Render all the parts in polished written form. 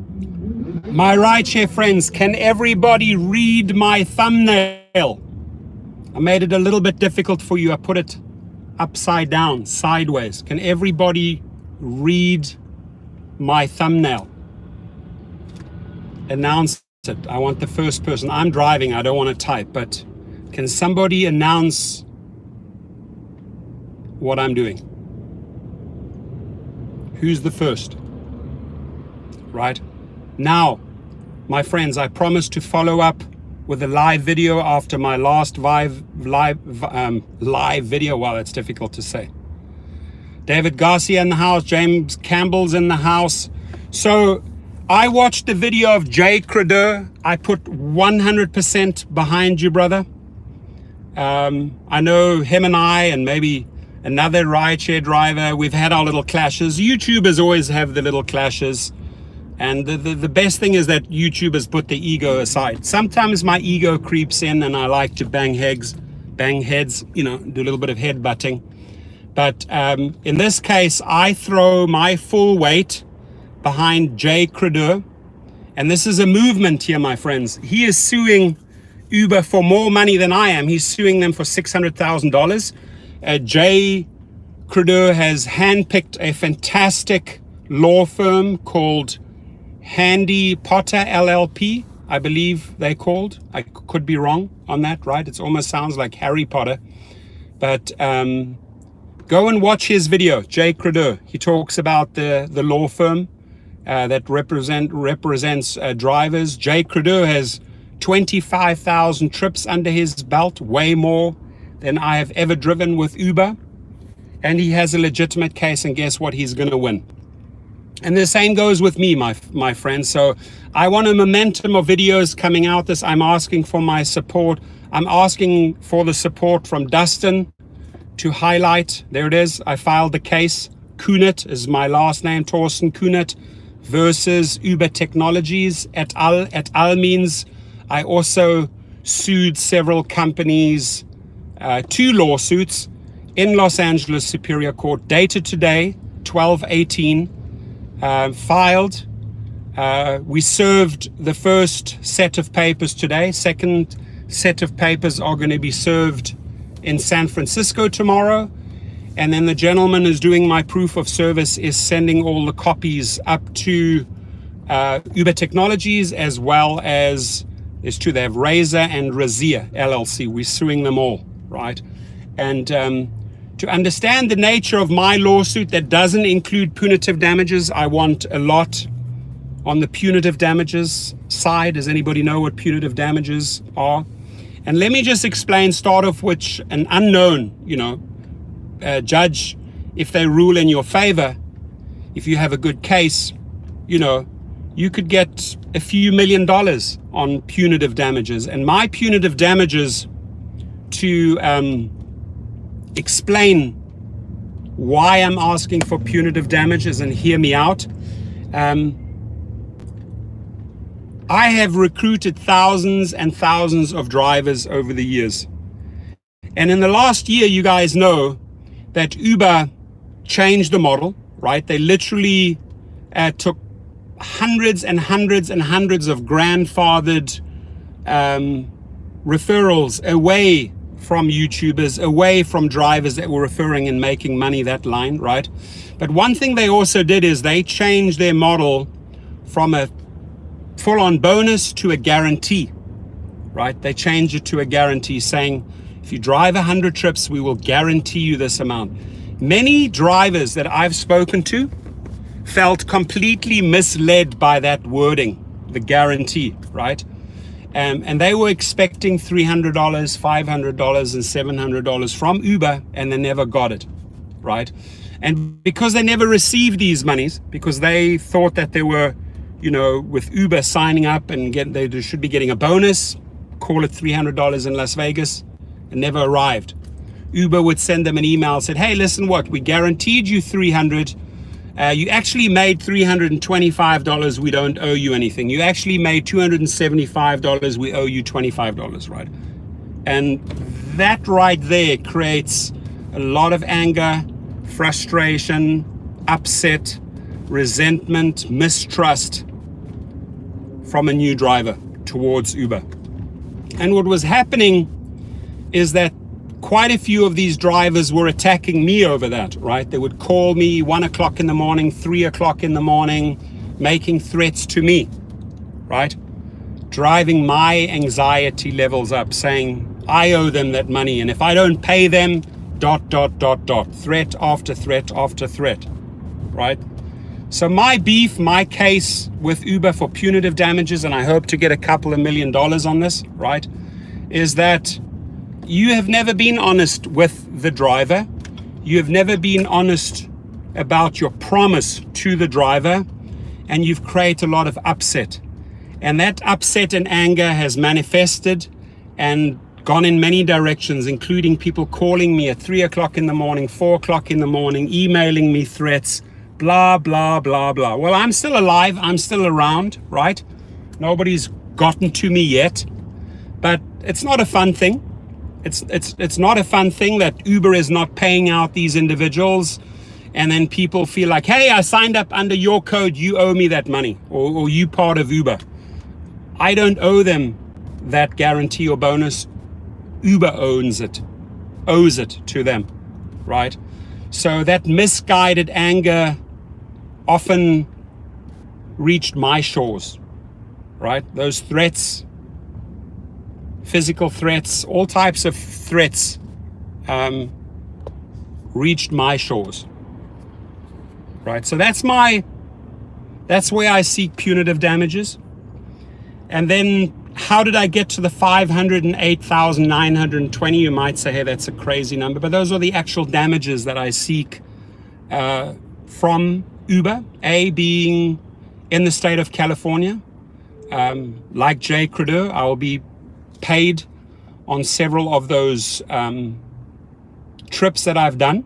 My rideshare friends, can everybody read my thumbnail? I made it a little bit difficult for you. I put it upside down, sideways. Can everybody read my thumbnail? Announce it. I want the first person. I'm driving, I don't want to type, but can somebody announce what I'm doing? Who's the first? Right? Now, my friends, I promise to follow up with a live video after my last live video. Wow, that's difficult to say. David Garcia in the house. James Campbell's in the house. So I watched the video of Jay Credur. I put 100% behind you, brother. I know him and I, and maybe another rideshare driver, we've had our little clashes. YouTubers always have the little clashes. And the best thing is that YouTubers put the ego aside. Sometimes my ego creeps in and I like to bang heads, you know, do a little bit of head butting. But in this case, I throw my full weight behind Jay Credur. And this is a movement here, my friends. He is suing Uber for more money than I am. He's suing them for $600,000. Jay Credur has handpicked a fantastic law firm called Handy Potter LLP, I believe they called. I could be wrong on that, right? It almost sounds like Harry Potter. But go and watch his video, Jay Credur. He talks about the law firm that represents drivers. Jay Credur has 25,000 trips under his belt, way more than I have ever driven with Uber. And he has a legitimate case, and guess what? He's going to win. And the same goes with me, my friends. So I want a momentum of videos coming out this. I'm asking for my support. I'm asking for the support from Dustin to highlight. There it is. I filed the case. Kunit is my last name, Torsten Kunit, versus Uber Technologies et al. Et al. Means I also sued several companies, 2 lawsuits in Los Angeles Superior Court, dated today, 12/18. Filed. We served the first set of papers today. Second set of papers are going to be served in San Francisco tomorrow. And then the gentleman who's doing my proof of service is sending all the copies up to Uber Technologies, as well as there's 2. They have Razor and Razia LLC. We're suing them all, right? And to understand the nature of my lawsuit that doesn't include punitive damages, I want a lot on the punitive damages side. Does anybody know what punitive damages are? And let me just explain, start off with an unknown, judge, if they rule in your favor, if you have a good case, you could get a few $1 million on punitive damages. And my punitive damages, to explain why I'm asking for punitive damages, and hear me out. I have recruited thousands and thousands of drivers over the years. And in the last year, you guys know that Uber changed the model, right? They literally took hundreds and hundreds and hundreds of grandfathered referrals away from YouTubers, away from drivers that were referring and making money that line, right? But one thing they also did is they changed their model from a full-on bonus to a guarantee, right? They changed it to a guarantee, saying, if you drive 100 trips, we will guarantee you this amount. Many drivers that I've spoken to felt completely misled by that wording, the guarantee, right? And they were expecting $300, $500, and $700 from Uber, and they never got it, right? And because they never received these monies, because they thought that they were, with Uber signing up and they should be getting a bonus, call it $300 in Las Vegas, and never arrived. Uber would send them an email, said, hey, listen, we guaranteed you 300. You actually made $325. We don't owe you anything. You actually made $275. We owe you $25, right? And that right there creates a lot of anger, frustration, upset, resentment, mistrust from a new driver towards Uber. And what was happening is that quite a few of these drivers were attacking me over that, right? They would call me 1 o'clock in the morning, 3 o'clock in the morning, making threats to me, right? Driving my anxiety levels up, saying I owe them that money, and if I don't pay them, ... threat after threat after threat, right? So my beef, my case with Uber for punitive damages, and I hope to get a couple of $1 million on this, right, is that you have never been honest with the driver. You have never been honest about your promise to the driver, and you've created a lot of upset. And that upset and anger has manifested and gone in many directions, including people calling me at 3 o'clock in the morning, 4 o'clock in the morning, emailing me threats, blah, blah, blah, blah. Well, I'm still alive. I'm still around, right? Nobody's gotten to me yet, but it's not a fun thing. It's not a fun thing that Uber is not paying out these individuals, and then people feel like, hey, I signed up under your code, you owe me that money, or you part of Uber. I don't owe them that guarantee or bonus. Uber owes it to them, right? So that misguided anger often reached my shores, right? Those threats, physical threats, all types of threats reached my shores, right? So that's where I seek punitive damages. And then how did I get to the 508,920? You might say, hey, that's a crazy number, but those are the actual damages that I seek from Uber. A, being in the state of California, like Jay Credo, I will be paid on several of those trips that I've done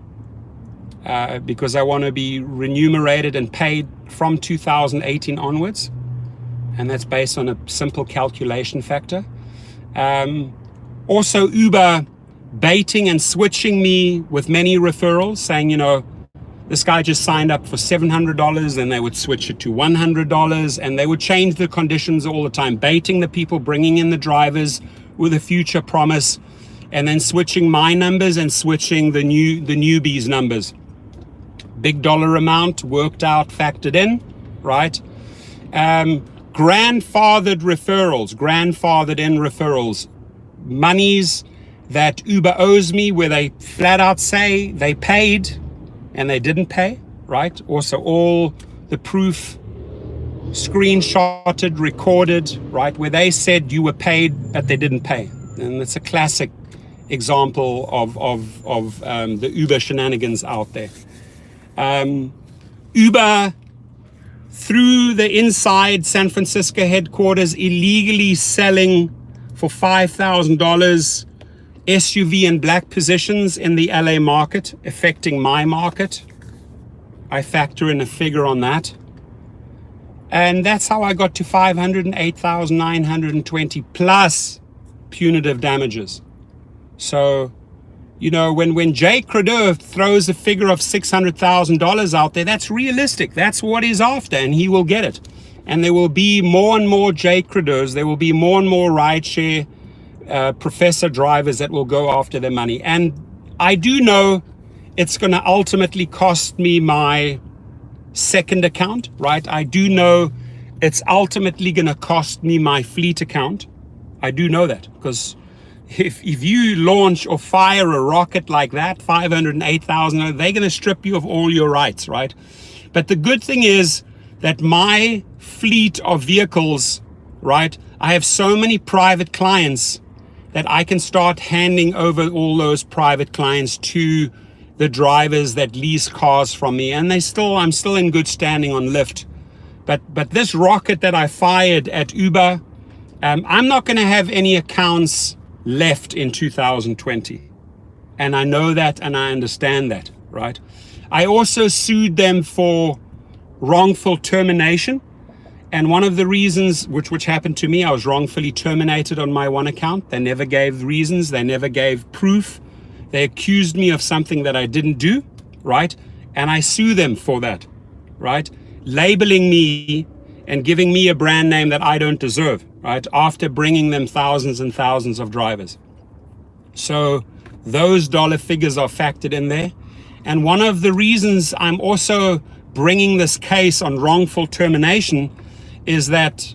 because I want to be remunerated and paid from 2018 onwards. And that's based on a simple calculation factor. Also, Uber baiting and switching me with many referrals, saying, this guy just signed up for $700, and they would switch it to $100, and they would change the conditions all the time, baiting the people, bringing in the drivers with a future promise, and then switching my numbers and switching the newbies' numbers. Big dollar amount worked out, factored in, right? Grandfathered in referrals, monies that Uber owes me where they flat out say they paid and they didn't pay, right? Also all the proof screenshotted, recorded, right? Where they said you were paid but they didn't pay. And it's a classic example of the Uber shenanigans out there. Uber, through the inside San Francisco headquarters, illegally selling for $5,000 SUV and black positions in the LA market, affecting my market. I factor in a figure on that. And that's how I got to 508,920 plus punitive damages. So, when Jay Credo throws a figure of $600,000 out there, that's realistic. That's what he's after, and he will get it. And there will be more and more Jay Credos. There will be more and more rideshare professor drivers that will go after their money. And I do know it's going to ultimately cost me my second account, right? I do know it's ultimately going to cost me my fleet account. I do know that, because if you launch or fire a rocket like that, 508,000, they're going to strip you of all your rights, right? But the good thing is that my fleet of vehicles, right, I have so many private clients that I can start handing over all those private clients to the drivers that lease cars from me. And I'm still in good standing on Lyft. But this rocket that I fired at Uber, I'm not going to have any accounts left in 2020. And I know that, and I understand that, right? I also sued them for wrongful termination. And one of the reasons which happened to me, I was wrongfully terminated on my one account. They never gave reasons. They never gave proof. They accused me of something that I didn't do, right? And I sue them for that, right? Labeling me and giving me a brand name that I don't deserve, right? After bringing them thousands and thousands of drivers. So those dollar figures are factored in there. And one of the reasons I'm also bringing this case on wrongful termination is that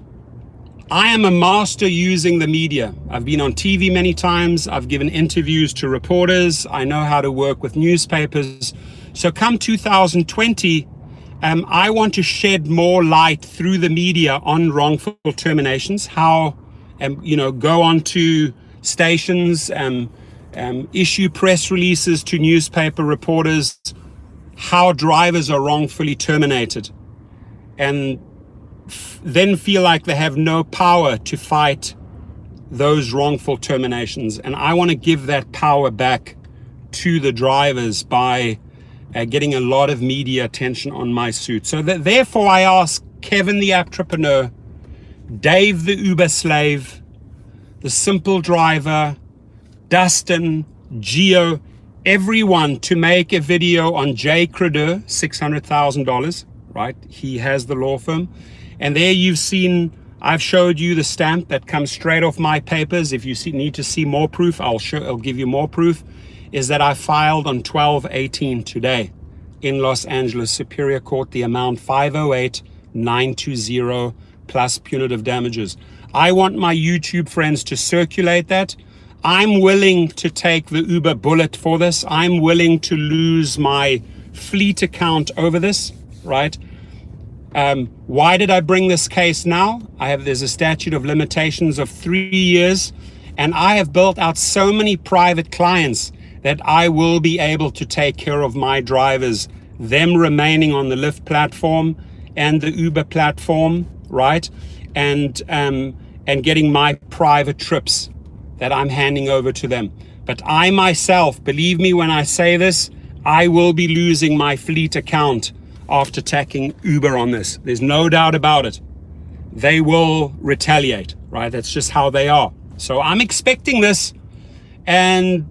I am a master using the media. I've been on TV many times. I've given interviews to reporters. I know how to work with newspapers. So come 2020, I want to shed more light through the media on wrongful terminations, how, go on to stations, issue press releases to newspaper reporters, how drivers are wrongfully terminated, and then feel like they have no power to fight those wrongful terminations. And I want to give that power back to the drivers by getting a lot of media attention on my suit. So therefore I ask Kevin the entrepreneur, Dave the Uber slave, the simple driver, Dustin, Geo, everyone to make a video on Jay Credeur, $600,000, right? He has the law firm. And there you've seen, I've showed you the stamp that comes straight off my papers. If you need to see more proof, I'll give you more proof, is that I filed on 12/18 today in Los Angeles Superior Court, the amount 508,920 plus punitive damages. I want my YouTube friends to circulate that. I'm willing to take the Uber bullet for this. I'm willing to lose my fleet account over this, right? Why did I bring this case now? There's a statute of limitations of 3 years, and I have built out so many private clients that I will be able to take care of my drivers, them remaining on the Lyft platform and the Uber platform, right? And getting my private trips that I'm handing over to them. But I myself, believe me when I say this, I will be losing my fleet account after taking Uber on this. There's no doubt about it. They will retaliate, right? That's just how they are. So I'm expecting this, and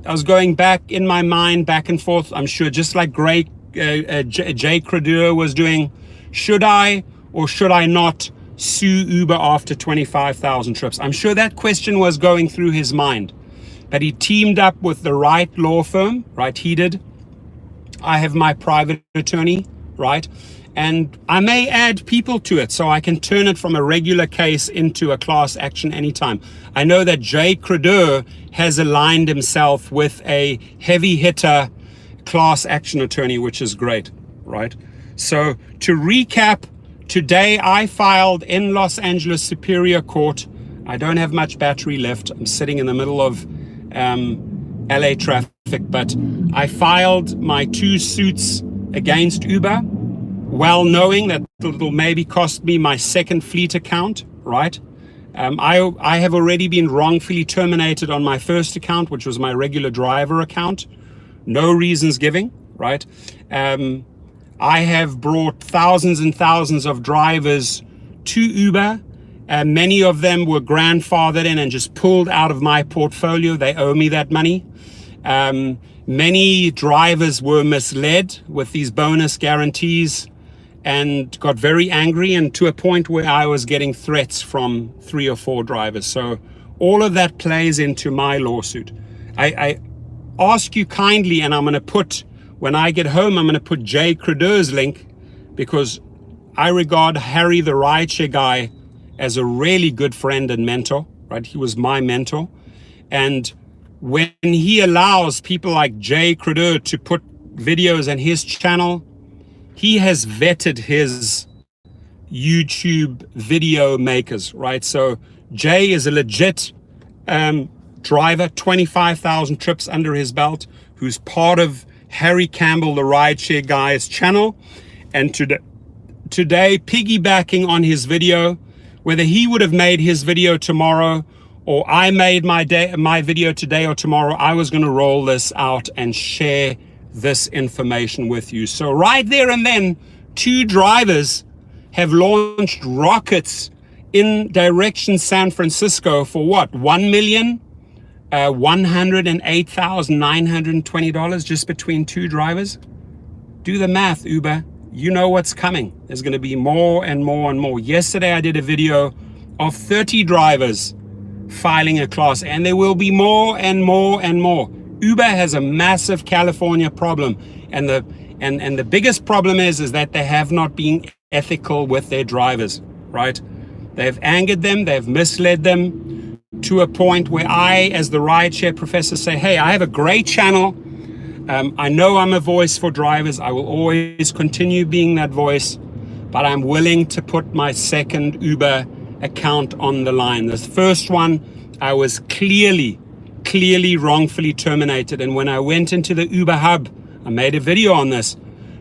I was going back in my mind, back and forth. I'm sure just like Jay Credeur was doing, should I or should I not sue Uber after 25,000 trips? I'm sure that question was going through his mind, but he teamed up with the right law firm, right? He did. I have my private attorney, right? And I may add people to it so I can turn it from a regular case into a class action anytime. I know that Jay Credeur has aligned himself with a heavy hitter class action attorney, which is great, right? So to recap, today I filed in Los Angeles Superior Court. I don't have much battery left. I'm sitting in the middle of LA traffic, but I filed my 2 suits against Uber, well knowing that it'll maybe cost me my second fleet account, right? I have already been wrongfully terminated on my first account, which was my regular driver account. No reasons giving, right? I have brought thousands and thousands of drivers to Uber. Many of them were grandfathered in and just pulled out of my portfolio. They owe me that money. Many drivers were misled with these bonus guarantees and got very angry, and to a point where I was getting threats from 3 or 4 drivers. So all of that plays into my lawsuit. I ask you kindly, and I'm going to put, when I get home, I'm going to put Jay Credeur's link, because I regard Harry the rideshare guy as a really good friend and mentor, right? He was my mentor. And when he allows people like Jay Credeur to put videos on his channel, he has vetted his YouTube video makers, right? So Jay is a legit driver, 25,000 trips under his belt, who's part of Harry Campbell, the rideshare guy's channel. And today, piggybacking on his video, whether he would have made his video tomorrow or I made my video today or tomorrow, I was going to roll this out and share this information with you. So right there and then, 2 drivers have launched rockets in direction San Francisco for what? $1,108,920 just between 2 drivers. Do the math, Uber. you know what's coming. There's going to be more and more and more. Yesterday, I did a video of 30 drivers filing a class, and there will be more and more and more. Uber has a massive California problem, and the biggest problem is that they have not been ethical with their drivers, right? They've angered them, they've misled them to a point where I, as the rideshare professor, say, hey, I have a great channel. I know I'm a voice for drivers. I will always continue being that voice, but I'm willing to put my second Uber account on the line. This first one, I was clearly wrongfully terminated. And when I went into the Uber hub, I made a video on this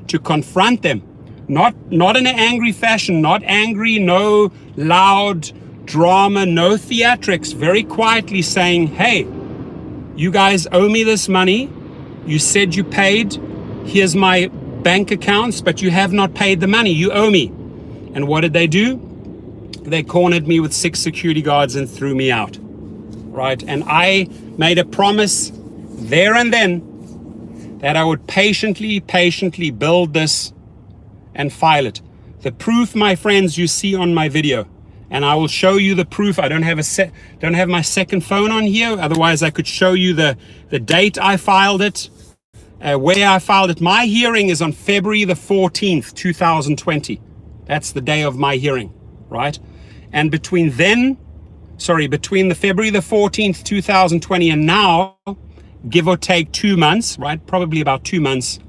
to confront them, not in an angry fashion, not angry, no loud drama, no theatrics, very quietly saying, hey, you guys owe me this money. You said you paid. Here's my bank accounts, but you have not paid the money. You owe me. And what did they do? They cornered me with 6 security guards and threw me out, right? And I made a promise there and then that I would patiently build this and file it. The proof, my friends, you see on my video, and I will show you the proof. I don't have my second phone on here. Otherwise, I could show you the date I filed it, where I filed it. My hearing is on February the 14th, 2020. That's the day of my hearing, right? And between the February the 14th, 2020 and now, give or take 2 months, right? Probably about 2 months,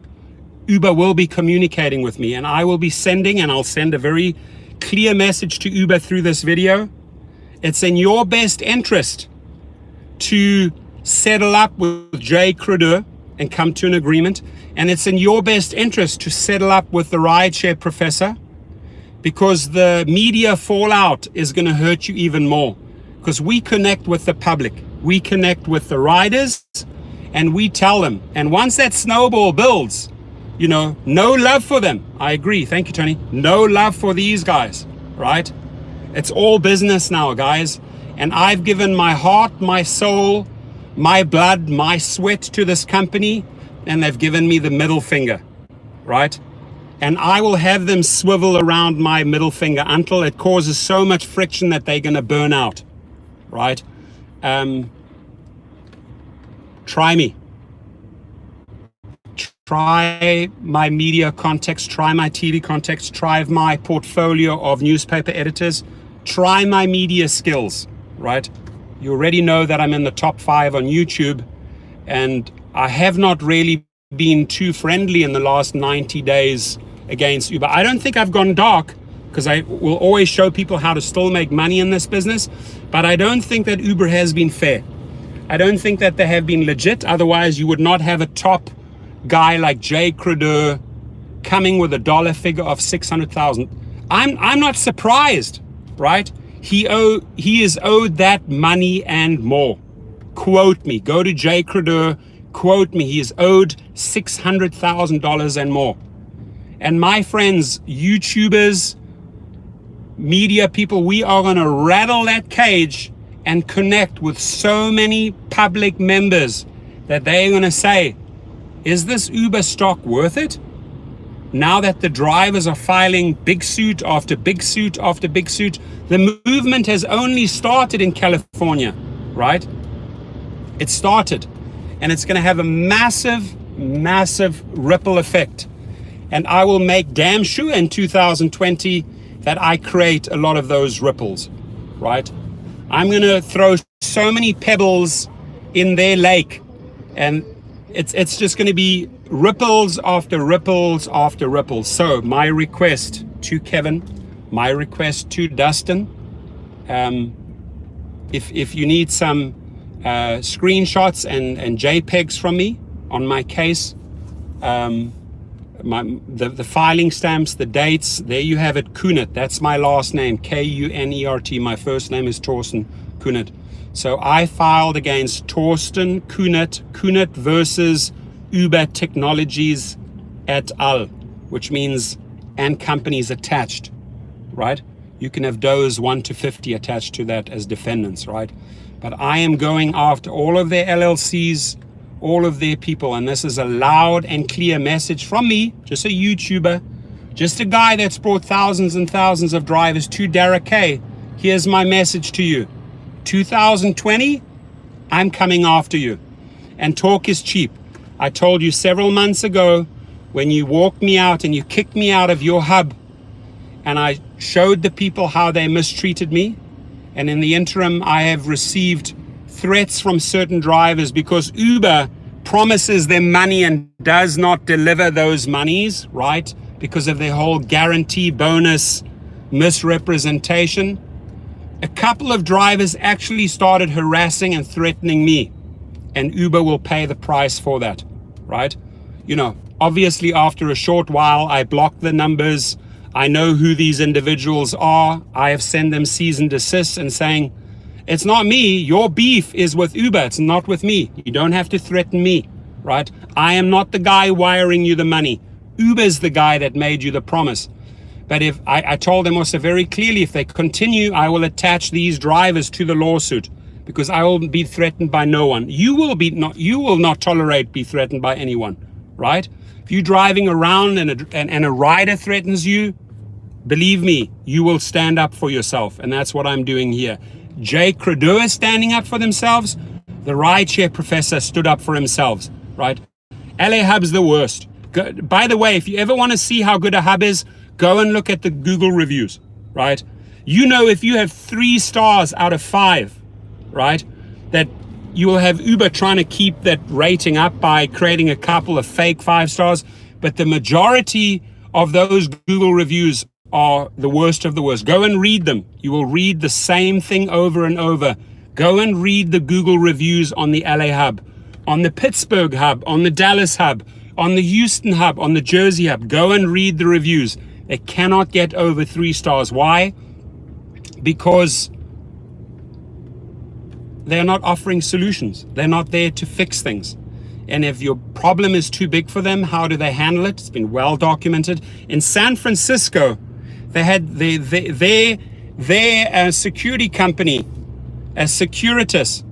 Uber will be communicating with me, and I will be sending, and I'll send a very clear message to Uber through this video. It's in your best interest to settle up with Jay Cruder and come to an agreement. And it's in your best interest to settle up with the rideshare professor, because the media fallout is going to hurt you even more, because we connect with the public, we connect with the riders, and we tell them. And once that snowball builds, you know, no love for them. I agree. Thank you, Tony. No love for these guys, right? It's all business now, guys. And I've given my heart, my soul, my blood, my sweat to this company, and they've given me the middle finger, right? And I will have them swivel around my middle finger until it causes so much friction that they're going to burn out, right? Try me. Try my media contacts, try my TV contacts, try my portfolio of newspaper editors, try my media skills, right? You already know that I'm in the top 5 on YouTube, and I have not really been too friendly in the last 90 days against Uber. I don't think I've gone dark, because I will always show people how to still make money in this business, but I don't think that Uber has been fair. I don't think that they have been legit. Otherwise, you would not have a top guy like Jay Cruder coming with a dollar figure of 600,000. I'm not surprised, right? He is owed that money and more. Quote me. Go to Jay Cruder. Quote me. He is owed $600,000 and more. And my friends, YouTubers, media people, we are going to rattle that cage and connect with so many public members that they're going to say, is this Uber stock worth it? Now that the drivers are filing big suit after big suit after big suit, the movement has only started in California, right? It started, and it's going to have a massive ripple effect. And I will make damn sure in 2020 that I create a lot of those ripples, right? I'm going to throw so many pebbles in their lake, and it's just going to be ripples after ripples after ripples. So my request to Kevin, my request to Dustin, if you need some screenshots and JPEGs from me on my case, the filing stamps, the dates, there you have it. Kunert, that's my last name, Kunert. My first name is Torsten Kunert. So I filed against Torsten Kunert versus Uber Technologies et al., which means and companies attached, right? You can have those 1 to 50 attached to that as defendants, right? But I am going after all of their LLCs, all of their people, and this is a loud and clear message from me, just a YouTuber, Just a guy that's brought thousands and thousands of drivers to Derek K. Here's my message to you. 2020, I'm coming after you. And talk is cheap. I told you several months ago when you walked me out and you kicked me out of your hub, and I showed the people how they mistreated me. And in the interim, I have received threats from certain drivers because Uber promises them money and does not deliver those monies, right? Because of their whole guarantee bonus misrepresentation. A couple of drivers actually started harassing and threatening me, and Uber will pay the price for that, right? You know, obviously after a short while, I block the numbers. I know who these individuals are. I have sent them cease and desist and saying, it's not me. Your beef is with Uber. It's not with me. You don't have to threaten me, right? I am not the guy wiring you the money. Uber's the guy that made you the promise. But if I told them also very clearly, if they continue, I will attach these drivers to the lawsuit because I will be threatened by no one. You will not tolerate be threatened by anyone, right? If you're driving around and a rider threatens you, believe me, you will stand up for yourself. And that's what I'm doing here. Jay Credo is standing up for themselves. The Rideshare Professor stood up for himself, right? LA Hub's the worst. By the way, if you ever want to see how good a hub is, go and look at the Google reviews, right? You know, if you have 3 stars out of 5, right, that you will have Uber trying to keep that rating up by creating a couple of fake 5 stars. But the majority of those Google reviews are the worst of the worst. Go and read them. You will read the same thing over and over. Go and read the Google reviews on the LA hub, on the Pittsburgh hub, on the Dallas hub, on the Houston hub, on the Jersey hub. Go and read the reviews. They cannot get over 3 stars. Why? Because they're not offering solutions. They're not there to fix things. And if your problem is too big for them, how do they handle it? It's been well documented. In San Francisco, they had their security company, as Securitas,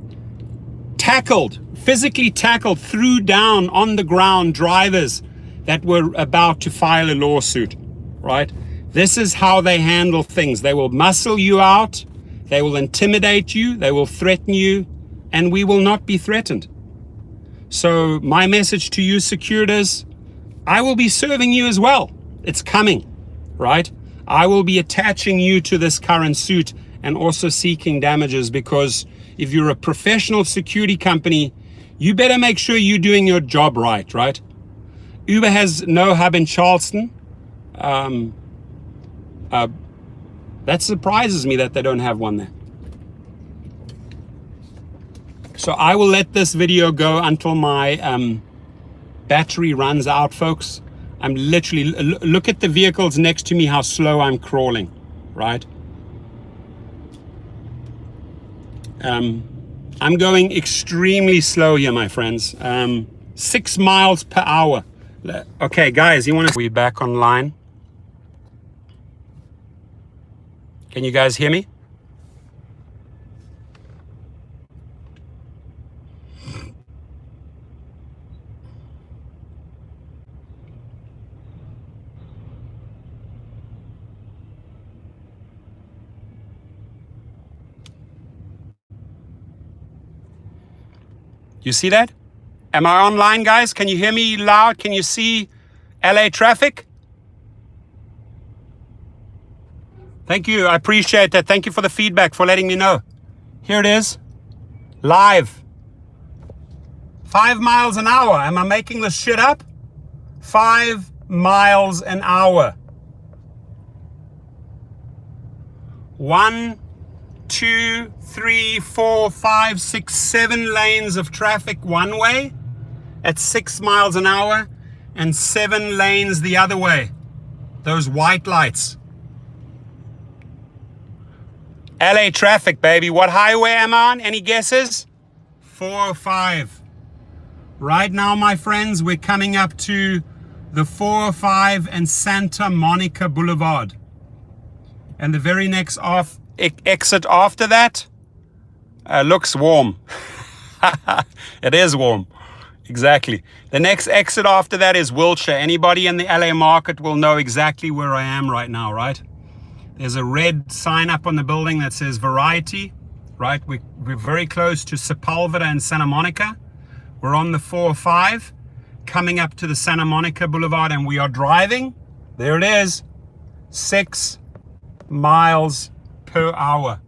physically tackled, threw down on the ground drivers that were about to file a lawsuit, right? This is how they handle things. They will muscle you out, they will intimidate you, they will threaten you, and we will not be threatened. So my message to you, Securitas, I will be serving you as well. It's coming, right? I will be attaching you to this current suit and also seeking damages, because if you're a professional security company, you better make sure you're doing your job right, right? Uber has no hub in Charleston. That surprises me that they don't have one there. So I will let this video go until my battery runs out, folks. I'm literally, look at the vehicles next to me, how slow I'm crawling, right? I'm going extremely slow here, my friends. 6 miles per hour. Okay, guys, you want to... We're back online. Can you guys hear me? You see that? Am I online, guys? Can you hear me loud? Can you see LA traffic? Thank you. I appreciate that. Thank you for the feedback, for letting me know. Here it is. Live. 5 miles an hour. Am I making this shit up? 5 miles an hour. 1, 2, 3, 4, 5, 6, 7 lanes of traffic one way at 6 miles an hour, and 7 lanes the other way. Those white lights. LA traffic, baby. What highway am I on? Any guesses? 405. Right now, my friends, we're coming up to the 405 and Santa Monica Boulevard. And the very next exit after that looks warm. It is warm. Exactly. The next exit after that is Wilshire. Anybody in the LA market will know exactly where I am right now, right? There's a red sign up on the building that says Variety, right? We're very close to Sepulveda and Santa Monica. We're on the 405 coming up to the Santa Monica Boulevard, and we are driving, there it is, 6 miles per hour.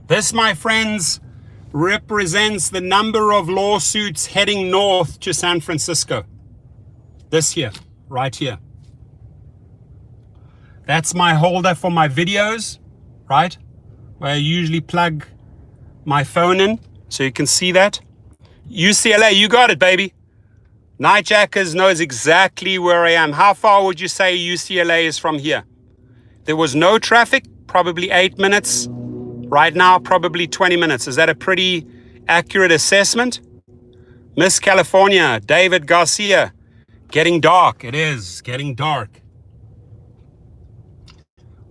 This, my friends, represents the number of lawsuits heading north to San Francisco. This here, right here. That's my holder for my videos, right? Where I usually plug my phone in, so you can see that. UCLA, you got it, baby. Nightjackers knows exactly where I am. How far would you say UCLA is from here? There was no traffic, probably 8 minutes. Right now, probably 20 minutes. Is that a pretty accurate assessment? Miss California, David Garcia. Getting dark. It is getting dark.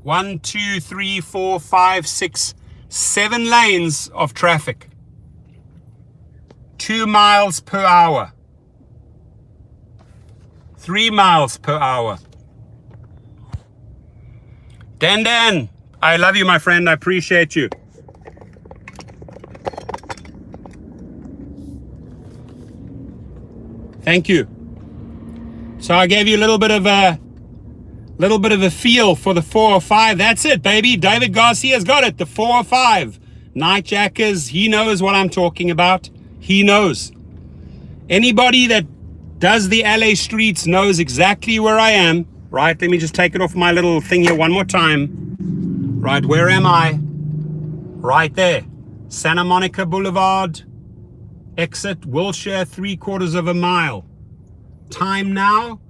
1, 2, 3, 4, 5, 6, 7 lanes of traffic. 2 miles per hour. 3 miles per hour. Dan, I love you, my friend. I appreciate you. Thank you. So I gave you a little bit of a feel for the 405. That's it, baby. David Garcia's got it. The 405. Nightjackers, he knows what I'm talking about. He knows. Anybody that does the LA streets knows exactly where I am. Right? Let me just take it off my little thing here one more time. Right, where am I? Right there. Santa Monica Boulevard. Exit Wilshire, 3/4 of a mile. Time now,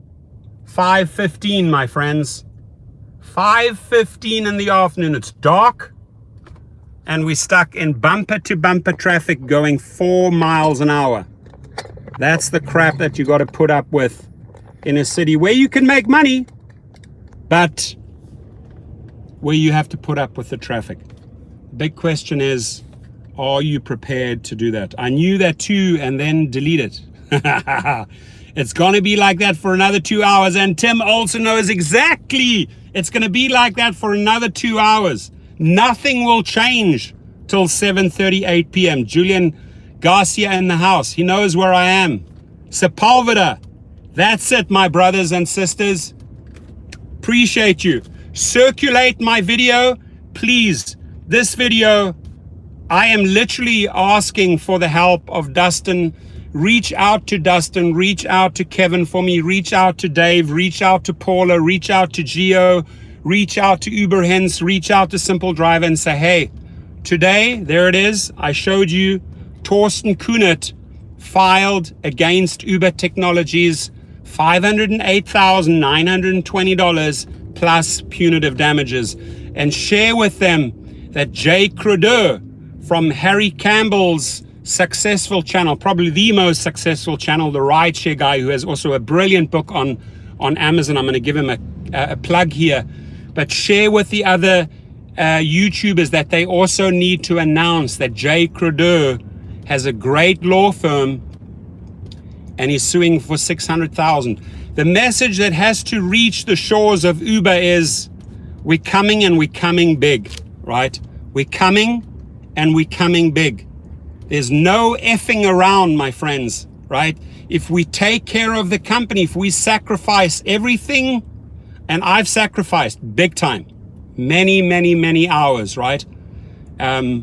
5:15, my friends. 5:15 in the afternoon. It's dark. And we're stuck in bumper-to-bumper traffic going 4 miles an hour. That's the crap that you got to put up with in a city where you can make money, but where you have to put up with the traffic. The big question is, are you prepared to do that? I knew that too, and then delete it. It's going to be like that for another 2 hours, and Tim also knows exactly it's going to be like that for another 2 hours. Nothing will change till 7:38 p.m. Julian Garcia in the house. He knows where I am. Sepulveda. That's it, my brothers and sisters. Appreciate you. Circulate my video, please. This video, I am literally asking for the help of Dustin. Reach out to Dustin, reach out to Kevin for me, reach out to Dave, reach out to Paula, reach out to Geo, reach out to Uber Hens, reach out to Simple Driver and say, hey, today, there it is. I showed you Torsten Kunert filed against Uber Technologies $508,920 plus punitive damages, and share with them that Jay Crudeur from Harry Campbell's successful channel, probably the most successful channel, The Rideshare Guy, who has also a brilliant book on Amazon. I'm going to give him a plug here, but share with the other YouTubers that they also need to announce that Jay Crudeur has a great law firm and he's suing for $600,000. The message that has to reach the shores of Uber is, we're coming and we're coming big, right? We're coming and we're coming big. There's no effing around, my friends, right? If we take care of the company, if we sacrifice everything, and I've sacrificed big time, many hours, right? I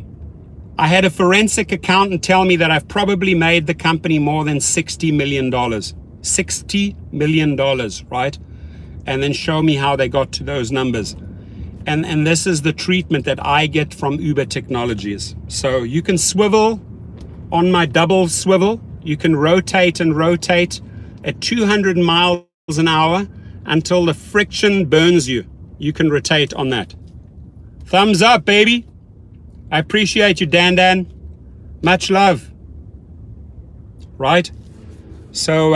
had a forensic accountant tell me that I've probably made the company more than $60 million. $60 million, right? And then show me how they got to those numbers. And this is the treatment that I get from Uber Technologies. So you can swivel on my double swivel. You can rotate and rotate at 200 miles an hour until the friction burns you. You can rotate on that. Thumbs up, baby. I appreciate you, Dan. Much love. right? So,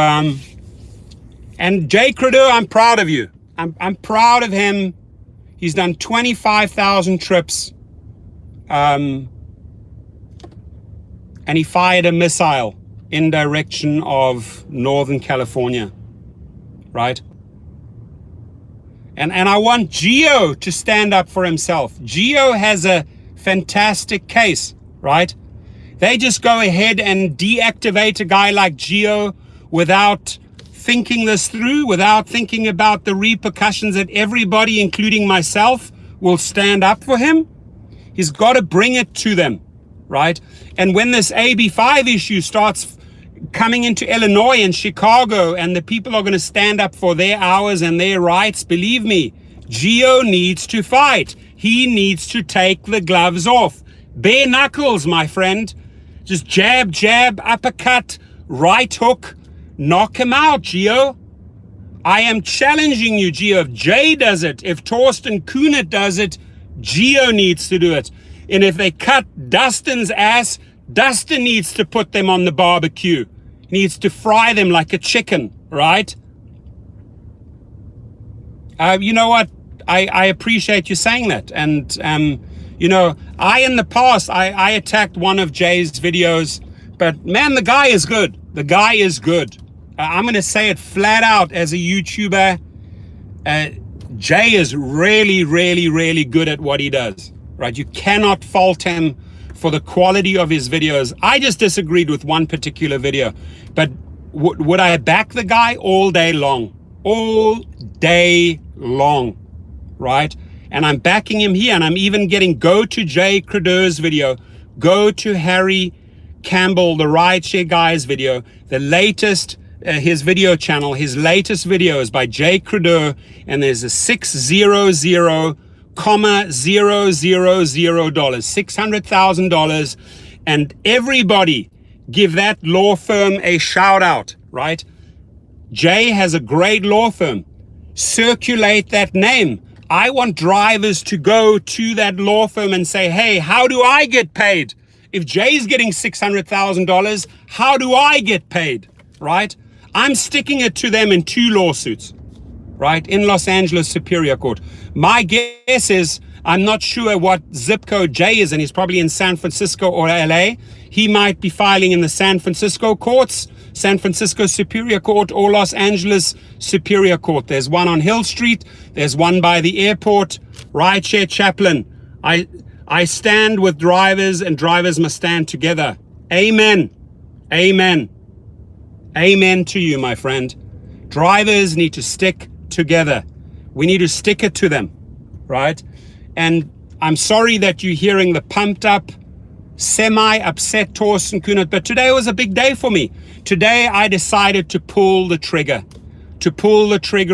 and Jay Credo, I'm proud of you. I'm proud of him. He's done 25,000 trips, and he fired a missile in direction of Northern California, right? And I want Geo to stand up for himself. Geo has a fantastic case, right? They just go ahead and deactivate a guy like Geo without thinking this through, without thinking about the repercussions that everybody, including myself, will stand up for him. He's got to bring it to them, right? And when this AB5 issue starts coming into Illinois and Chicago, and the people are going to stand up for their hours and their rights, believe me, Geo needs to fight. He needs to take the gloves off. Bare knuckles, my friend. Just jab, jab, uppercut, right hook. Knock him out, Geo. I am challenging you, Geo. If Jay does it, if Torsten Kunert does it, Geo needs to do it. And if they cut Dustin's ass, Dustin needs to put them on the barbecue. He needs to fry them like a chicken, right? You know what? I appreciate you saying that. And, you know, in the past, I attacked one of Jay's videos, but man, the guy is good. The guy is good. I'm going to say it flat out as a YouTuber. Jay is really, really, really good at what he does, right? You cannot fault him for the quality of his videos. I just disagreed with one particular video, but would I back the guy all day long? All day long, right? And I'm backing him here, and I'm even getting go to Jay Credo's video, go to Harry Campbell, the rideshare guy's video, the latest, his video channel, his latest videos by Jay Credo, and there's a $600,000, $600,000, and everybody give that law firm a shout out, right? Jay has a great law firm. Circulate that name. I want drivers to go to that law firm and say, hey, how do I get paid? If Jay's getting $600,000, how do I get paid, right? I'm sticking it to them in 2 lawsuits, right, in Los Angeles Superior Court. My guess is, I'm not sure what zip code Jay is, and he's probably in San Francisco or LA. He might be filing in the San Francisco courts, San Francisco Superior Court, or Los Angeles Superior Court. There's one on Hill Street. There's one by the airport. Rideshare chaplain. I stand with drivers, and drivers must stand together. Amen. Amen. Amen to you, my friend. Drivers need to stick together. We need to stick it to them, right? And I'm sorry that you're hearing the pumped up, semi-upset Torsten Kunert, but today was a big day for me. Today I decided to pull the trigger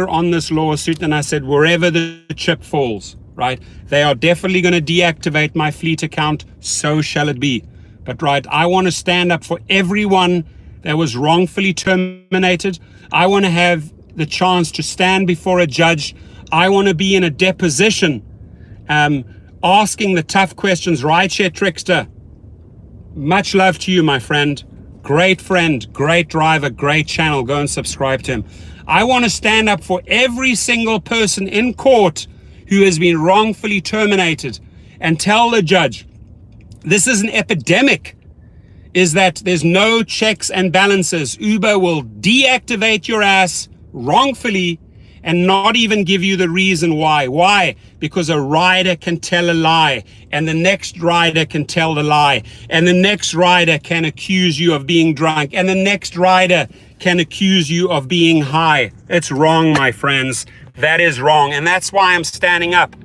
on this lawsuit, and I said, wherever the chip falls, right? They are definitely going to deactivate my fleet account, so shall it be. But right, I want to stand up for everyone that was wrongfully terminated. I want to have the chance to stand before a judge. I want to be in a deposition, asking the tough questions. Rideshare Trickster, much love to you, my friend, great driver, great channel. Go and subscribe to him. I want to stand up for every single person in court who has been wrongfully terminated and tell the judge, this is an epidemic, is that there's no checks and balances. Uber will deactivate your ass wrongfully and not even give you the reason why. Why? Because a rider can tell a lie, and the next rider can tell the lie, and the next rider can accuse you of being drunk, and the next rider can accuse you of being high. It's wrong, my friends. That is wrong, and that's why I'm standing up.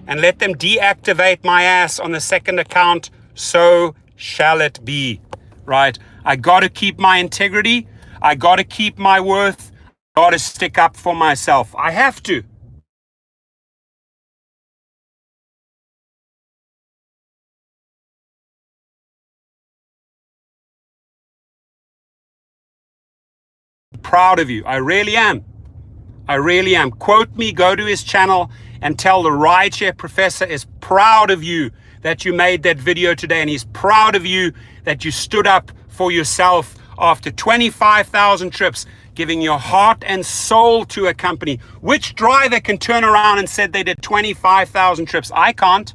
And let them deactivate my ass on the second account, so shall it be, right? I got to keep my integrity. I got to keep my worth. I got to stick up for myself. I have to. Proud of you. I really am. I really am. Quote me, go to his channel and tell the Rideshare Professor is proud of you that you made that video today, and he's proud of you that you stood up for yourself after 25,000 trips, giving your heart and soul to a company. Which driver can turn around and said they did 25,000 trips? I can't.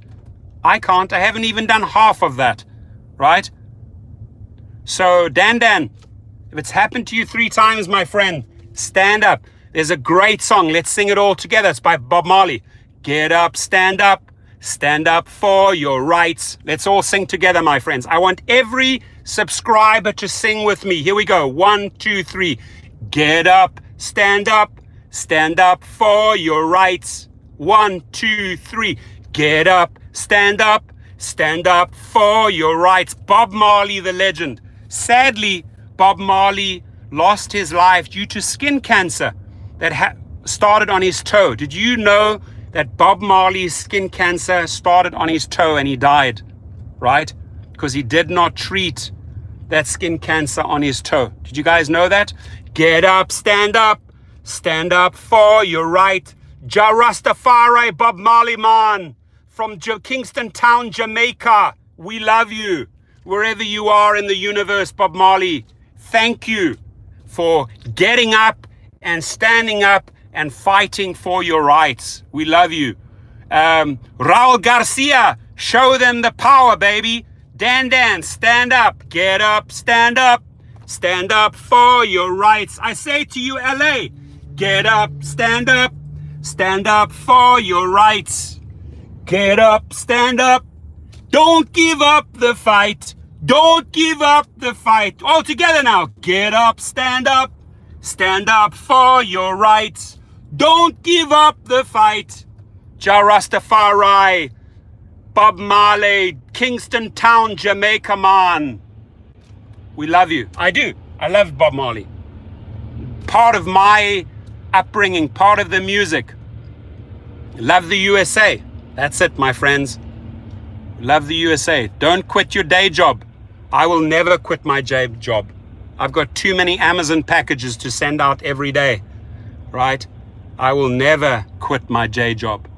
I haven't even done half of that, right? So Dan, if it's happened to you 3 times, my friend, stand up. There's a great song. Let's sing it all together. It's by Bob Marley. Get up, stand up for your rights. Let's all sing together, my friends. I want every subscriber to sing with me. Here we go. 1, 2, 3. Get up, stand up for your rights. 1, 2, 3. Get up, stand up for your rights. Bob Marley, the legend. Sadly, Bob Marley lost his life due to skin cancer that started on his toe. Did you know that Bob Marley's skin cancer started on his toe and he died, right? Because he did not treat that skin cancer on his toe. Did you guys know that? Get up, stand up for your right. Ja Rastafari, Bob Marley man, from Kingston Town, Jamaica. We love you. Wherever you are in the universe, Bob Marley, thank you for getting up and standing up and fighting for your rights. We love you. Raul Garcia, show them the power, baby. Dan, stand up. Get up, stand up for your rights. I say to you, LA, get up, stand up for your rights. Get up, stand up. Don't give up the fight. Don't give up the fight. All together now. Get up, stand up for your rights. Don't give up the fight. Ja Rastafari, Bob Marley, Kingston Town, Jamaica man. We love you. I do. I love Bob Marley. Part of my upbringing, part of the music. Love the USA. That's it, my friends. Love the USA. Don't quit your day job. I will never quit my day job. I've got too many Amazon packages to send out every day, right? I will never quit my day job.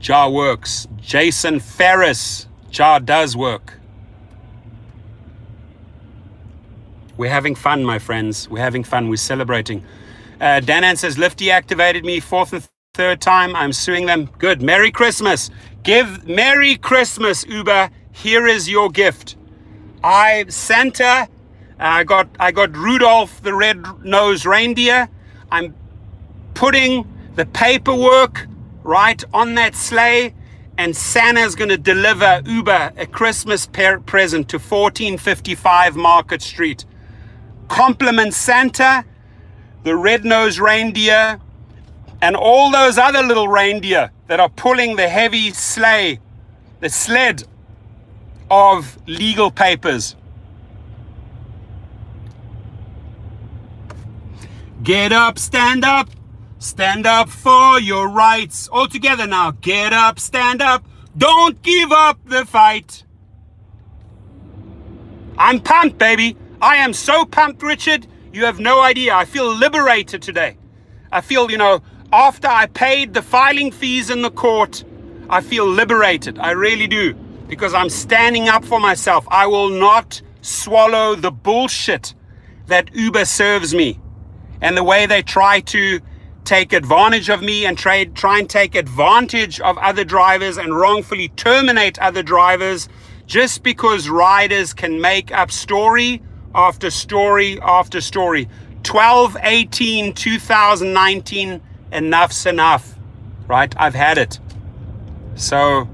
Ja works. Jason Ferris. Ja does work. We're having fun, my friends. We're having fun. We're celebrating. Danan says, Lyft deactivated me 4th and 3rd time. I'm suing them. Good. Merry Christmas. Merry Christmas, Uber. Here is your gift. Santa, I got Rudolph the red-nosed reindeer. I'm putting the paperwork right on that sleigh, and Santa's going to deliver Uber a Christmas present to 1455 Market Street. Compliment Santa, the red-nosed reindeer, and all those other little reindeer that are pulling the heavy sleigh, the sled of legal papers. Get up, stand up for your rights. All together now. Get up, stand up. Don't give up the fight. I'm pumped, baby. I am so pumped, Richard. You have no idea. I feel liberated today. I feel, after I paid the filing fees in the court, I feel liberated. I really do. Because I'm standing up for myself. I will not swallow the bullshit that Uber serves me. And the way they try to take advantage of me and try and take advantage of other drivers and wrongfully terminate other drivers just because riders can make up story after story after story. 12/18/2019, enough's enough, right? I've had it. So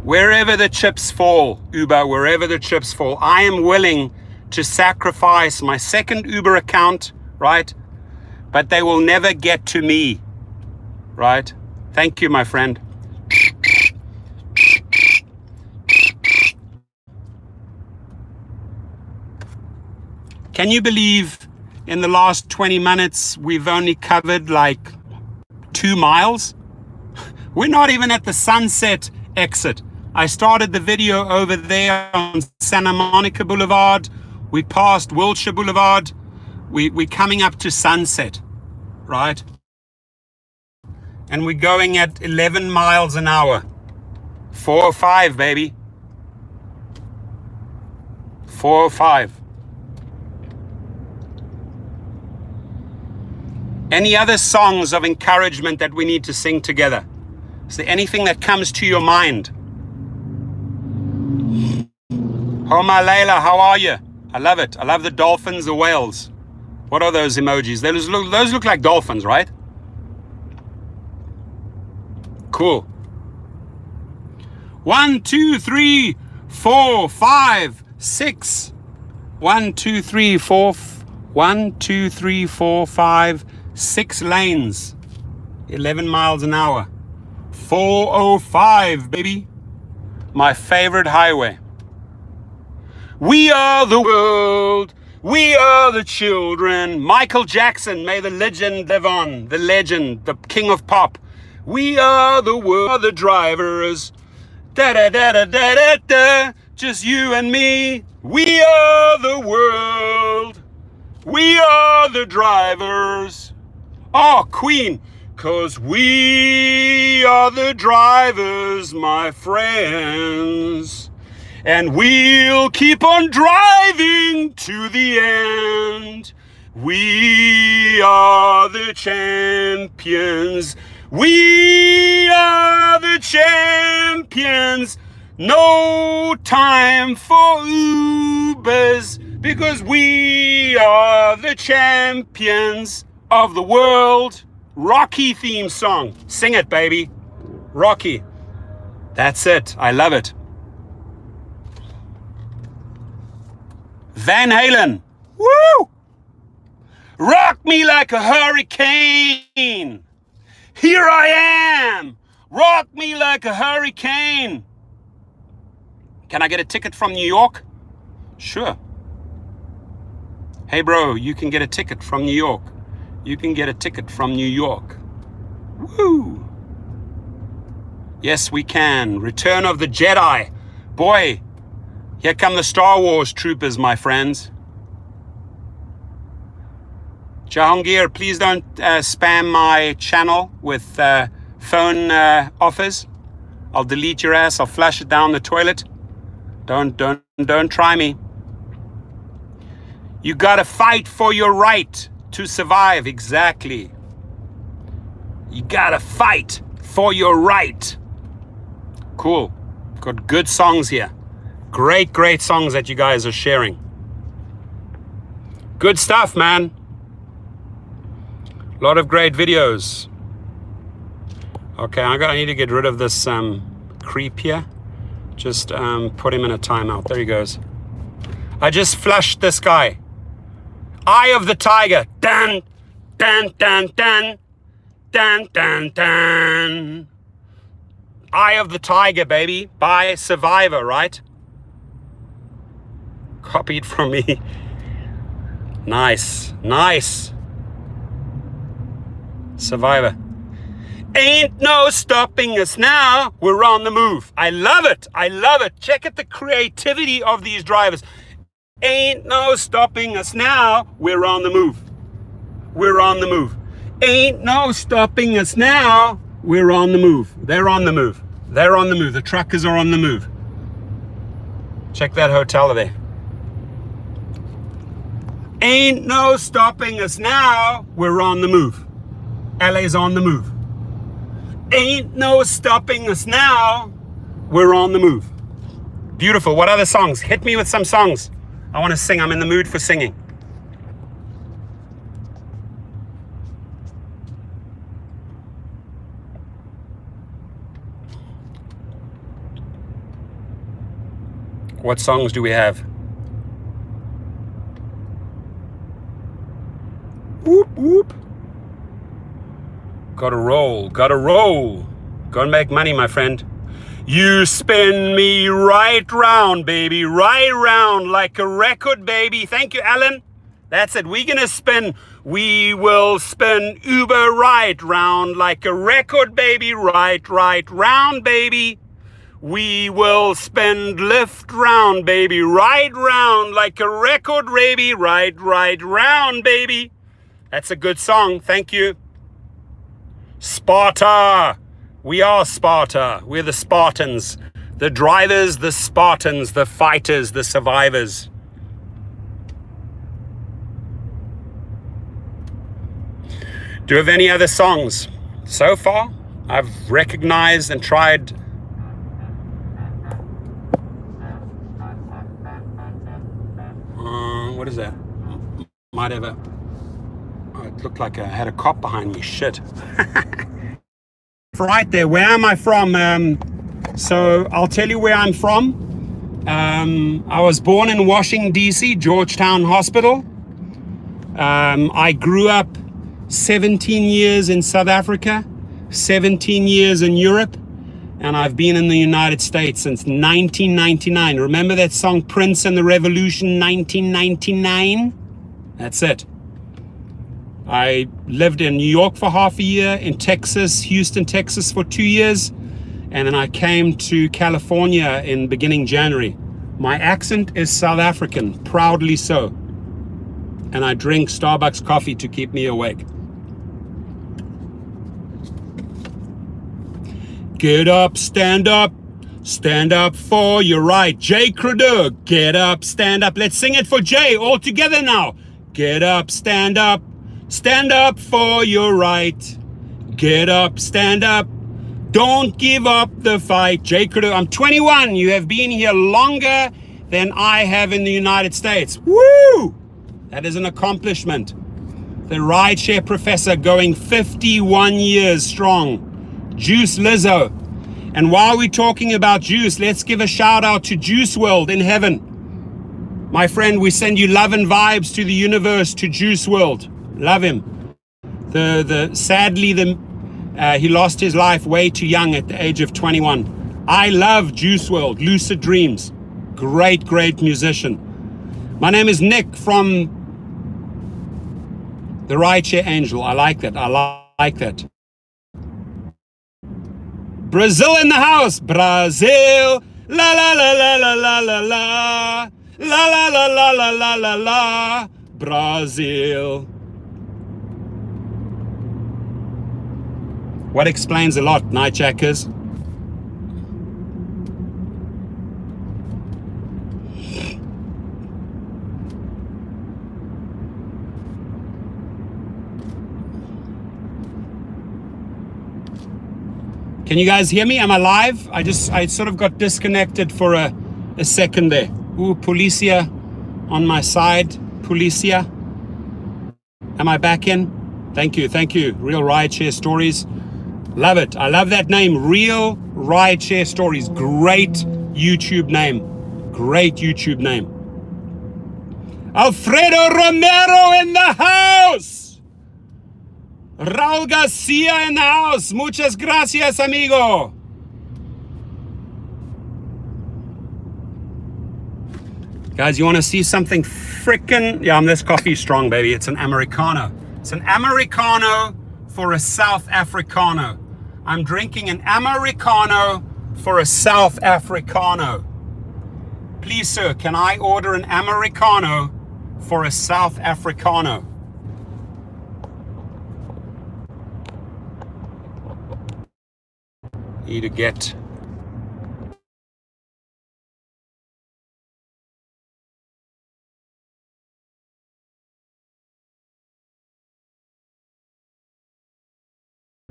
wherever the chips fall, Uber, wherever the chips fall, I am willing to sacrifice my second Uber account, right? But they will never get to me, right? Thank you, my friend. Can you believe in the last 20 minutes, we've only covered like 2 miles? We're not even at the Sunset exit. I started the video over there on Santa Monica Boulevard. We passed Wilshire Boulevard. We're coming up to Sunset, right? And we're going at 11 miles an hour. 405, baby. 405. Any other songs of encouragement that we need to sing together? Is there anything that comes to your mind? Oh, my Layla, how are you? I love it. I love the dolphins, the whales. What are those emojis? Those look like dolphins, right? Cool. 1, 2, 3, 4, 5, 6. 1, 2, 3, 4. 1, 2, 3, 4, 5, 6 lanes. 11 miles an hour. 405, baby. My favorite highway. We are the world. We are the children. Michael Jackson, may the legend live on. The legend, the king of pop. We are the world, the drivers. Da da da da da da da. Just you and me. We are the world. We are the drivers. Oh, Queen. 'Cause we are the drivers, my friends. And we'll keep on driving to the end. We are the champions. We are the champions. No time for Ubers, because we are the champions of the world. Rocky theme song. Sing it, baby. Rocky. That's it. I love it. Van Halen. Woo! Rock me like a hurricane. Here I am. Rock me like a hurricane. Can I get a ticket from New York? Sure. Hey, bro, you can get a ticket from New York. You can get a ticket from New York. Woo! Yes, we can. Return of the Jedi. Boy, here come the Star Wars troopers, my friends. Jahangir, please don't spam my channel with phone offers. I'll delete your ass. I'll flush it down the toilet. Don't try me. You gotta fight for your right to survive. Exactly. You gotta fight for your right. Cool. Got good songs here. Great songs that you guys are sharing. Good stuff, man. A lot of great videos. Okay, I need to get rid of this creep here. Just put him in a timeout. There he goes. I just flushed this guy. Eye of the Tiger. Dun, dun, dun, dun. Dun, dun, dun. Eye of the Tiger, baby. By Survivor, right? Copied from me. Nice. Survivor. Ain't no stopping us now. We're on the move. I love it. Check out the creativity of these drivers. Ain't no stopping us now. We're on the move. Ain't no stopping us now. We're on the move. They're on the move. The truckers are on the move. Check that hotel there. Ain't no stopping us now. We're on the move. LA's on the move. Ain't no stopping us now. We're on the move. Beautiful. What other songs? Hit me with some songs. I want to sing. I'm in the mood for singing. What songs do we have? Whoop, whoop. Gotta roll. Go and make money, my friend. You spin me right round, baby. Right round like a record, baby. Thank you, Alan. That's it. We're gonna spin. We will spin Uber right round like a record, baby. Right round, baby. We will spin Lyft round, baby. Right round like a record, baby. Right round, baby. That's a good song. Thank you. Sparta. We are Sparta. We're the Spartans. The drivers, the Spartans, the fighters, the survivors. Do you have any other songs? So far, I've recognized and tried. What is that? Might have oh, it looked like I had a cop behind me. Shit. Right there. Where am I from? So I'll tell you where I'm from. I was born in Washington, D.C., Georgetown Hospital. I grew up 17 years in South Africa, 17 years in Europe, and I've been in the United States since 1999. Remember that song Prince and the Revolution, 1999? That's it. I lived in New York for half a year, in Texas, Houston, Texas for 2 years, and then I came to California in beginning January. My accent is South African, proudly so. And I drink Starbucks coffee to keep me awake. Get up, stand up for your right. Jay Crudup, get up, stand up. Let's sing it for Jay all together now. Get up, stand up for your right. Get up, stand up. Don't give up the fight. Jay Crudup, I'm 21. You have been here longer than I have in the United States. Woo! That is an accomplishment. The Rideshare Professor going 51 years strong. Juice Lizzo. And while we're talking about Juice, let's give a shout out to Juice World in heaven. My friend, we send you love and vibes to the universe, to Juice World. Love him. Sadly, he lost his life way too young at the age of 21. I love Juice World, Lucid Dreams. Great, great musician. My name is Nick from the Rideshare Angel. I like that. I like that. Brazil in the house. Brazil. La la la la la la la la. La la la la la la la la. Brazil. What explains a lot, Nightjackers? Can you guys hear me? Am I live? I sort of got disconnected for a second there. Ooh, Policia on my side. Policia. Am I back in? Thank you. Real Rideshare Stories. Love it. I love that name. Real Rideshare Stories. Great YouTube name. Alfredo Romero in the house. Raul Garcia in the house. Muchas gracias, amigo. Guys, you want to see something frickin'? Yeah, this coffee's strong, baby. It's an Americano. It's an Americano for a South Africano. I'm drinking an Americano for a South Africano. Please, sir, can I order an Americano for a South Africano? Need to get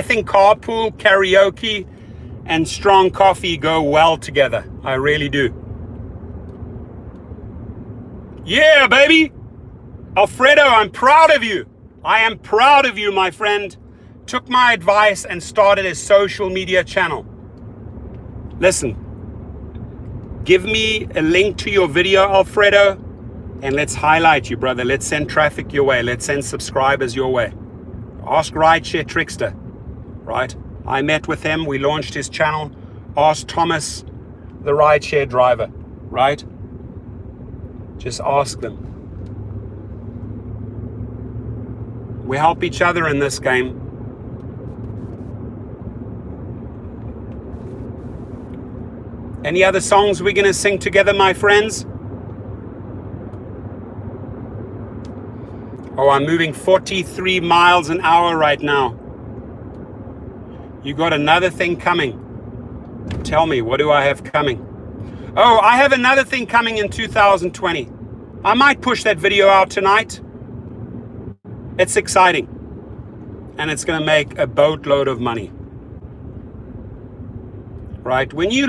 I think carpool, karaoke, and strong coffee go well together. I really do. Yeah, baby. Alfredo, I'm proud of you. I am proud of you, my friend. Took my advice and started a social media channel. Listen, give me a link to your video, Alfredo, and let's highlight you, brother. Let's send traffic your way. Let's send subscribers your way. Ask Rideshare Trickster, right? I met with him. We launched his channel. Ask Thomas, the rideshare driver, right? Just ask them. We help each other in this game. Any other songs we're gonna sing together, my friends? Oh, I'm moving 43 miles an hour right now. You got another thing coming. Tell me, what do I have coming? Oh, I have another thing coming in 2020. I might push that video out tonight. It's exciting. and it's going to make a boatload of money. Right? When you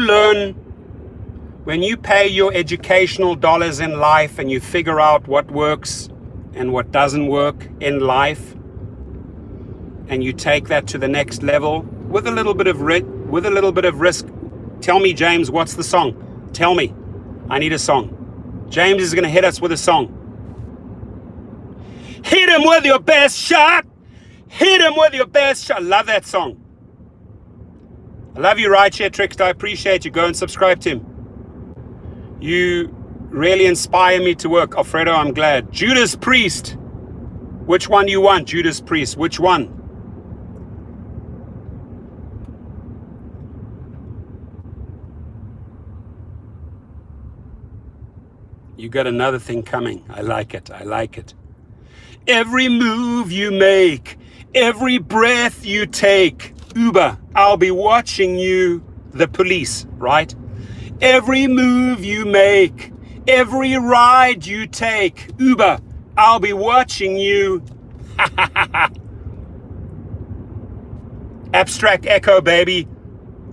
pay your educational dollars in life and you figure out what works and what doesn't work in life, and you take that to the next level with a little bit of risk. Tell me, James, what's the song? Tell me. I need a song. James is going to hit us with a song. Hit him with your best shot. Hit him with your best shot. Love that song. I love you, Rideshare Trickster. I appreciate you. Go and subscribe to him. You really inspire me to work. Alfredo, I'm glad. Judas Priest. Which one do you want, Judas Priest? Which one? You got another thing coming. I like it. I like it. Every move you make, every breath you take, Uber, I'll be watching you, the police, right? Every move you make, every ride you take, Uber, I'll be watching you. Abstract Echo, baby.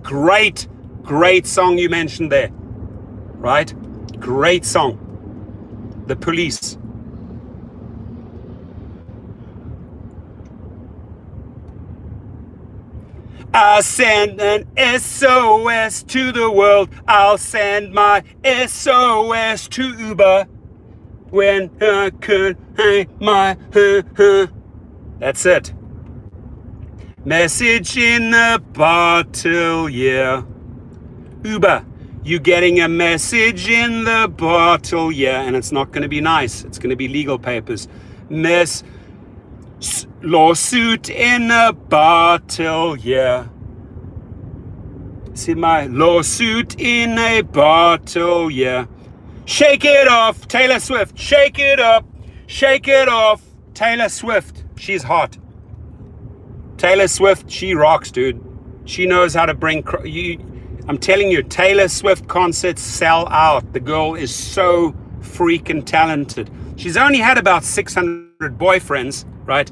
Great, great song you mentioned there, right? Great song. The police. I'll send an SOS to the world. I'll send my SOS to Uber when I could hang my That's it. Message in the bottle, yeah. Uber, you getting a message in the bottle, yeah. And it's not going to be nice. It's going to be legal papers. Lawsuit in a bottle, yeah. See my lawsuit in a bottle, yeah. Shake it off, Taylor Swift. Shake it up, shake it off. Taylor Swift, she's hot. Taylor Swift, she rocks, dude. She knows how to bring you. I'm telling you, Taylor Swift concerts sell out. The girl is so freaking talented. She's only had about 600 boyfriends, right?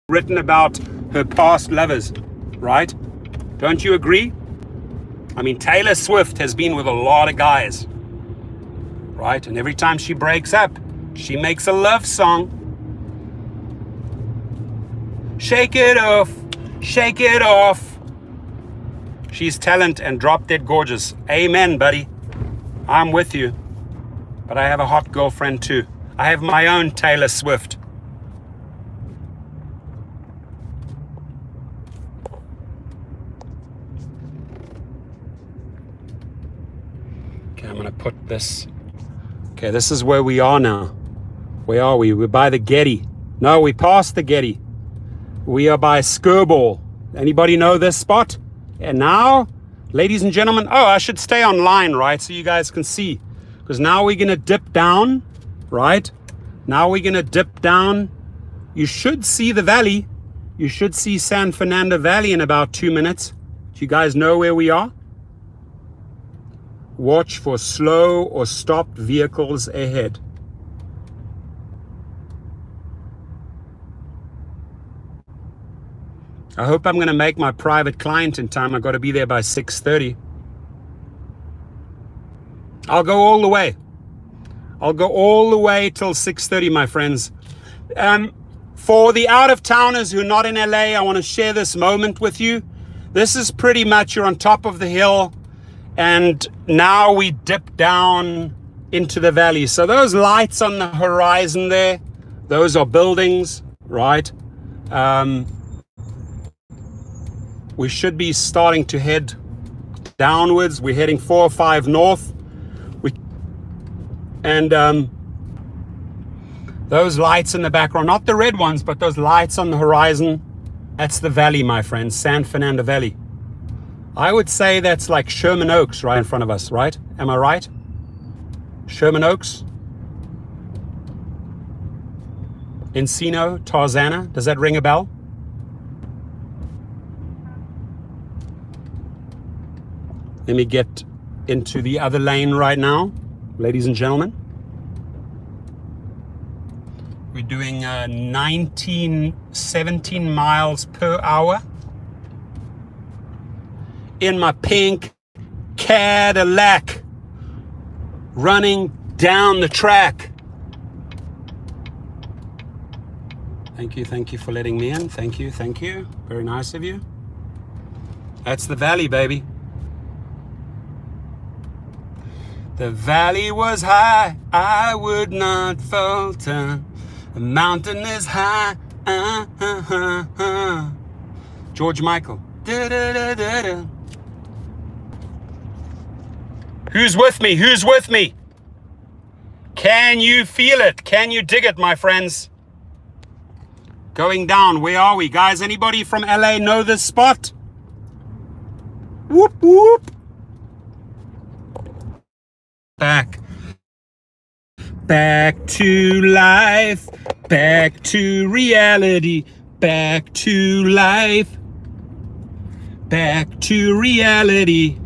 Written about her past lovers, right? Don't you agree? I mean, Taylor Swift has been with a lot of guys, right? And every time she breaks up, she makes a love song. Shake it off, shake it off. She's talent and drop dead gorgeous. Amen, buddy. I'm with you. But I have a hot girlfriend too. I have my own Taylor Swift. Okay, I'm gonna put this. Okay, this is where we are now. Where are we? We're by the Getty. No, we passed the Getty. We are by Skirball. Anybody know this spot? And now, ladies and gentlemen, oh, I should stay online, right? So you guys can see. Because now we're gonna dip down, right? Now we're gonna dip down. You should see the valley. You should see San Fernando Valley in about 2 minutes. Do you guys know where we are? Watch for slow or stopped vehicles ahead. I hope I'm going to make my private client in time. I've got to be there by 6:30. I'll go all the way. I'll go all the way till 6:30, my friends. For the out-of-towners who are not in LA, I want to share this moment with you. This is pretty much, you're on top of the hill, and now we dip down into the valley. So those lights on the horizon there, those are buildings, right? We should be starting to head downwards. We're heading 405 north. Those lights in the background, not the red ones, but those lights on the horizon, that's the valley, my friends, San Fernando Valley. I would say that's like Sherman Oaks right in front of us, right? Am I right? Sherman Oaks? Encino, Tarzana, does that ring a bell? Let me get into the other lane right now, ladies and gentlemen. We're doing 17 miles per hour in my pink Cadillac, running down the track. Thank you for letting me in. Thank you. Very nice of you. That's the valley, baby. The valley was high, I would not falter. The mountain is high, George Michael. Da-da-da-da-da. Who's with me? Who's with me? Can you feel it? Can you dig it, my friends? Going down, where are we? Guys, anybody from LA know this spot? Whoop, whoop. Back to life, back to reality, back to life, back to reality.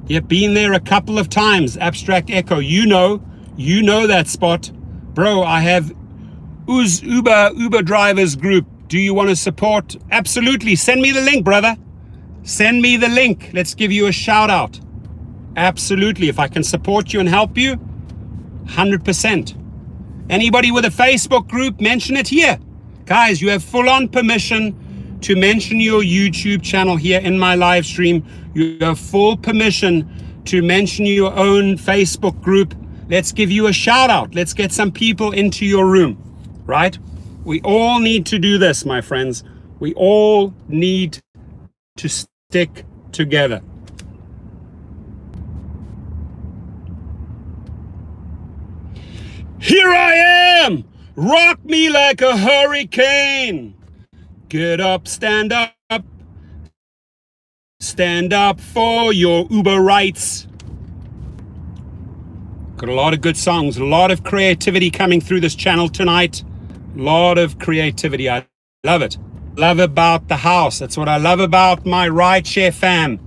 Yep, been there a couple of times. Abstract Echo, you know that spot. Bro, I have Uber drivers group. Do you want to support? Absolutely. Send me the link, brother. Send me the link. Let's give you a shout out. Absolutely. If I can support you and help you, 100%. Anybody with a Facebook group, mention it here. Guys, you have full on permission to mention your YouTube channel here in my live stream. You have full permission to mention your own Facebook group. Let's give you a shout out. Let's get some people into your room, right? We all need to do this, my friends. We all need to stick together. Here I am! Rock me like a hurricane! Get up, stand up. Stand up for your Uber rights. Got a lot of good songs, a lot of creativity coming through this channel tonight. A lot of creativity. I love it. Love about the house. That's what I love about my rideshare fam.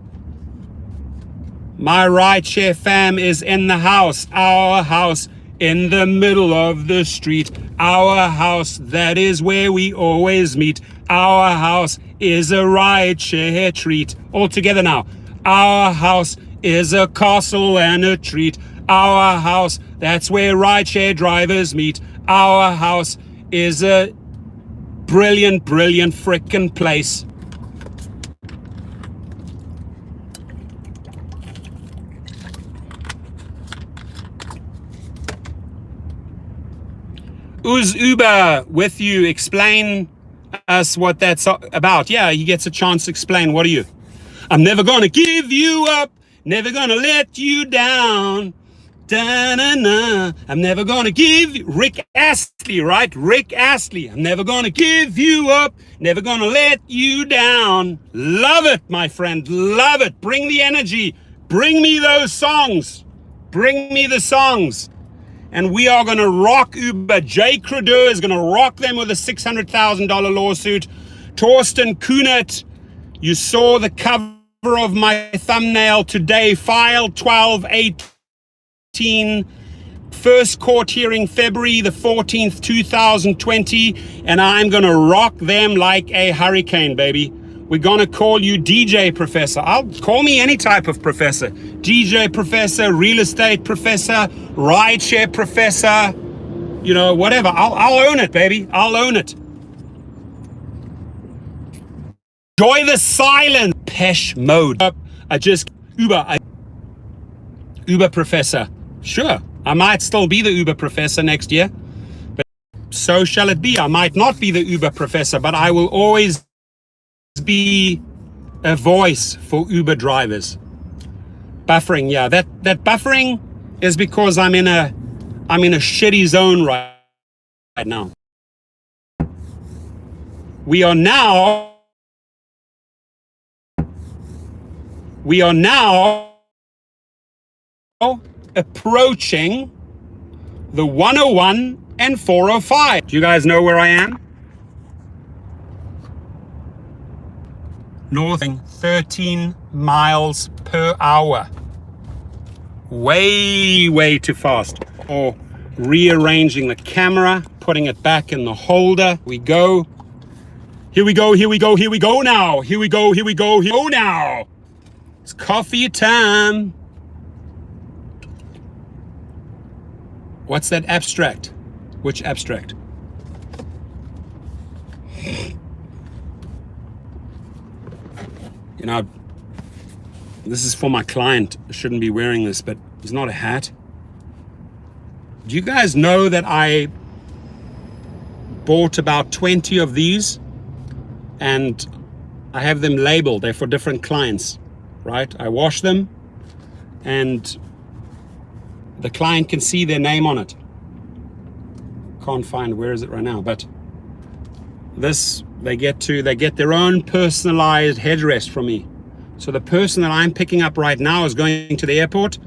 My rideshare fam is in the house. Our house in the middle of the street. Our house, that is where we always meet. Our house is a rideshare treat. All together now. Our house is a castle and a treat. Our house, that's where rideshare drivers meet. Our house is a brilliant frickin' place. Who's Uber with you? Explain us what that's about. Yeah, he gets a chance to explain. What are you? I'm never gonna give you up, never gonna let you down. Da-na-na. I'm never gonna give you, Rick Astley, right? Rick Astley. I'm never gonna give you up, never gonna let you down. Love it, my friend. Love it. Bring the energy. Bring me those songs. Bring me the songs. And we are going to rock Uber. Jay Crudeau is going to rock them with a $600,000 lawsuit. Torsten Kunert, you saw the cover of my thumbnail today. File 1218. First court hearing February the 14th, 2020. And I'm going to rock them like a hurricane, baby. We're going to call you DJ Professor. Call me any type of professor. DJ Professor, real estate professor, rideshare professor, you know, whatever. I'll own it, baby. I'll own it. Enjoy the silence. Pesh mode. Uber Professor. Sure, I might still be the Uber Professor next year. But so shall it be. I might not be the Uber Professor, but I will always be a voice for Uber drivers. Buffering, yeah, that buffering is because I'm in a shitty zone right now. We are now approaching the 101 and 405. Do you guys know where I am? Northing 13 miles per hour. way too fast. Or rearranging the camera, putting it back in the holder. We go. Here we go now. Here we go now. It's coffee time. What's that abstract? Which abstract? You know, this is for my client. I shouldn't be wearing this, but it's not a hat. Do you guys know that I bought about 20 of these and I have them labeled? They're for different clients, right? I wash them and the client can see their name on it. Can't find, where is it right now? But this, they get their own personalized headrest from me. So the person that I'm picking up right now is going to the airport.